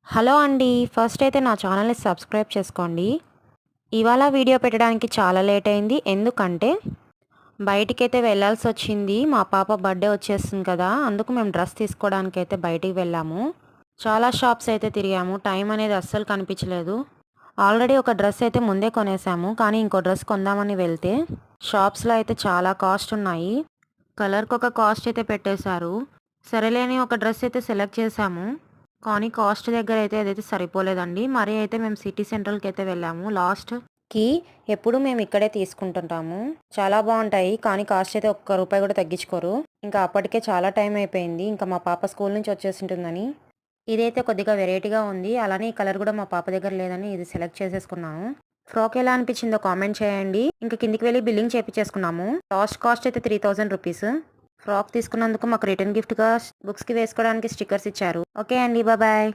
Hello అండి. First అయితే నా ఛానల్‌ని సబ్స్క్రైబ్ చేసుకోండి. ఇవాళ వీడియో పెట్టడానికి చాలా లేట్ అయింది. ఎందుకంటే బయటికైతే వెళ్ళాల్సొచ్చింది. మా పాప బర్త్‌డే వచ్చేస్తుంది కదా! అందుకు మేము డ్రెస్ తీసుకోవడానికైతే బయటికి వెళ్ళాము. చాలా షాప్స్ అయితే తిరిగాము. టైం అనేది అస్సలు కనిపించలేదు. ఆల్రెడీ ఒక డ్రెస్ అయితే ముందే కొనేసాము. కానీ ఇంకో డ్రెస్ కొందామని వెళ్తే షాప్స్‌లో అయితే చాలా కాస్ట్ ఉన్నాయి. కలర్‌కొక కాస్ట్ అయితే పెట్టేశారు. సరేలే అని ఒక డ్రెస్ అయితే సెలెక్ట్ చేశాము. కానీ కాస్ట్ దగ్గర అయితే అదైతే సరిపోలేదండి. మరి అయితే మేము సిటీ సెంట్రల్‌కైతే వెళ్ళాము. లాస్ట్‌కి ఎప్పుడు మేము ఇక్కడే తీసుకుంటుంటాము. చాలా బావుంటాయి. కానీ కాస్ట్ అయితే ఒక్క రూపాయి కూడా తగ్గించుకోరు. ఇంకా అప్పటికే చాలా టైం అయిపోయింది. ఇంకా మా పాప స్కూల్ నుంచి వచ్చేసుంటుందని. ఇదైతే కొద్దిగా వెరైటీగా ఉంది. అలానే ఈ కలర్ కూడా మా పాప దగ్గర లేదని ఇది సెలెక్ట్ చేసేసుకున్నాను. ఫ్రాక్ ఎలా అనిపించిందో కామెంట్ చేయండి. ఇంక కిందికి వెళ్ళి బిల్లింగ్ చేపిచ్చేసుకున్నాము. కాస్ట్ అయితే 3000 రూపీస్. ఫ్రాక్ తీసుకున్నందుకు మాకు రిటర్న్ గిఫ్ట్‌గా బుక్స్‌కి వేసుకోవడానికి స్టిక్కర్స్ ఇచ్చారు. ఓకే అండి. బాయ్.